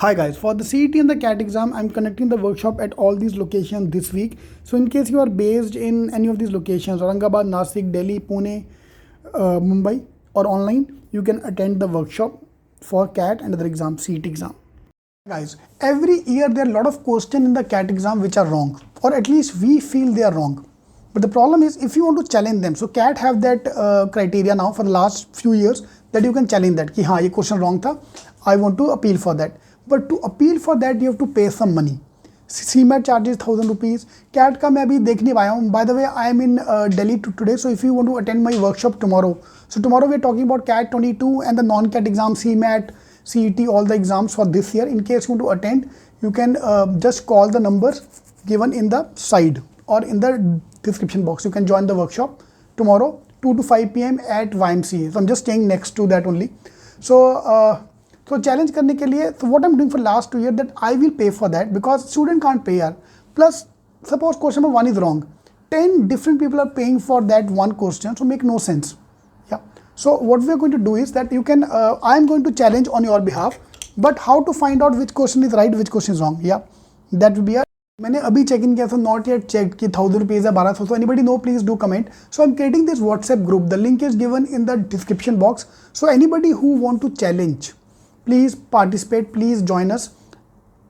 Hi guys, for the CET and the CAT exam, I'm conducting the workshop at all these locations this week. So in case you are based in any of these locations, Aurangabad, Nasik, Delhi, Pune, Mumbai, or online, you can attend the workshop for CAT and other exam, CET exam. Guys, every year there are a lot of questions in the CAT exam which are wrong, or at least we feel they are wrong. But the problem is if you want to challenge them, so CAT have that criteria now for the last few years that you can challenge that कि हाँ ये question wrong था, I want to appeal for that. But to appeal for that you have to pay some money. CMAT charges 1000 rupees. CAT का मैं अभी देख नहीं पाया हूँ. By the way, I am in Delhi today, so if you want to attend my workshop tomorrow, so tomorrow we are talking about CAT 22 and the non-CAT exam, CMAT, CET, all the exams for this year. In case you want to attend, you can just call the numbers given in the side or in the description box. You can join the workshop tomorrow 2 to 5 p.m. at YMCA. So I'm just staying next to that only. So so challenge करने के लिए, so what I'm doing for last 2 years that I will pay for that because student can't pay यार. Plus suppose question number 1 is wrong, 10 different people are paying for that one question, so make no sense. Yeah. So what we are going to do is that you can I am going to challenge on your behalf, but how to find out which question is right, which question is wrong? Yeah, that will be a. मैंने अभी check in किया था, not yet check कि 1000 rupees है 1200. So anybody know, please do comment. So I'm creating this WhatsApp group. The link is given in the description box. So anybody who want to challenge, please participate, please join us.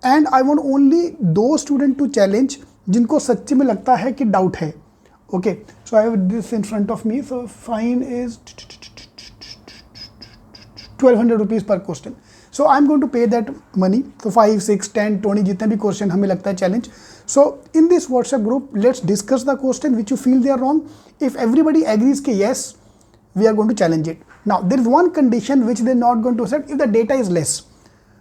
And I want only those students to challenge जिनको सच्ची में लगता है कि doubt है. Okay. So I have this in front of me. So fine is 1200 rupees per question. So I'm going to pay that money. So 5, 6, 10, 20 जितने भी question हमें लगता है challenge. So in this WhatsApp group, let's discuss the question which you feel they are wrong. If everybody agrees कि yes, we are going to challenge it. Now there is one condition which they're not going to accept if the data is less.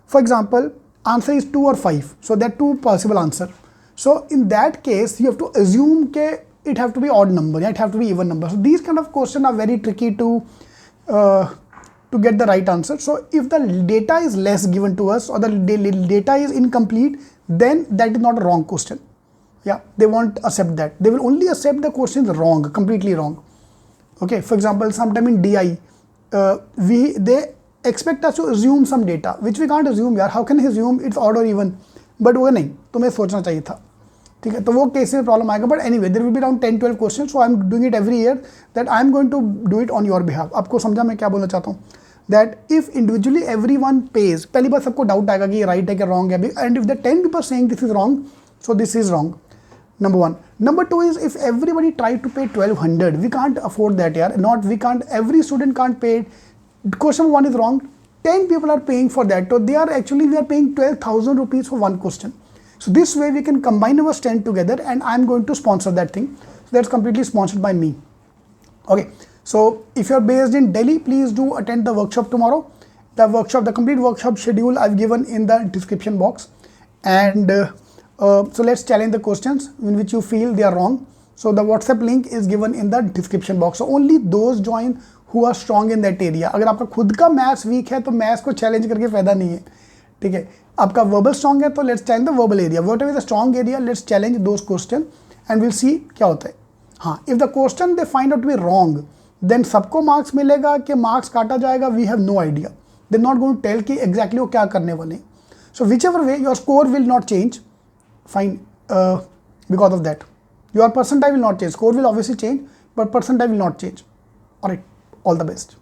For example, answer is 2 or 5. So there are 2 possible answer. So in that case, you have to assume that it have to be odd number, yeah, it have to be even number. So these kind of questions are very tricky to get the right answer. So if the data is less given to us or the data is incomplete, then that is not a wrong question. Yeah, they won't accept that. They will only accept the questions wrong, completely wrong. Okay, for example, sometime in DI, they expect us to assume some data, which we can't assume यार. How can I assume it's odd or even? But वो नहीं, तुम्हें सोचना चाहिए था. ठीक है, तो वो केस में प्रॉब्लम आएगा. But anyway there will be around 10-12 question. So I am doing it every year that I am going to do it on your behalf. आपको समझा मैं क्या बोलना चाहता हूँ? That if individually every one page, पहली बार सबको डाउट आएगा कि ये राइट है क्या रॉन्ग है. And if the 10 people saying this is wrong, so this is wrong. Number 1. Number 2 is if everybody try to pay 1200, we can't afford that yaar. Not we can't, every student can't pay. Question 1 is wrong, 10 people are paying for that. So they are actually, we are paying 12,000 rupees for one question. So this way we can combine our strength together and I'm going to sponsor that thing. So that's completely sponsored by me. Okay. So if you're based in Delhi, please do attend the workshop tomorrow. The workshop, the complete workshop schedule I've given in the description box. And so let's challenge the questions in which you feel they are wrong. So the WhatsApp link is given in the description box. So only those join who are strong in that area. अगर आपका खुद का maths weak है तो maths को challenge करके फायदा नहीं है. ठीक है, आपका वर्बल स्ट्रॉन्ग है तो let's challenge the verbal area. Whatever the strong area, let's challenge those question and will see क्या होता है. हाँ, if the question they find out to be wrong, then सबको मार्क्स मिलेगा कि मार्क्स काटा जाएगा, we have no idea. They not going to tell कि एग्जैक्टली वो क्या करने वाले हैं. So whichever way your score will not change. Fine, because of that your percentile will not change. Score will obviously change, but percentile will not change. All right, all the best.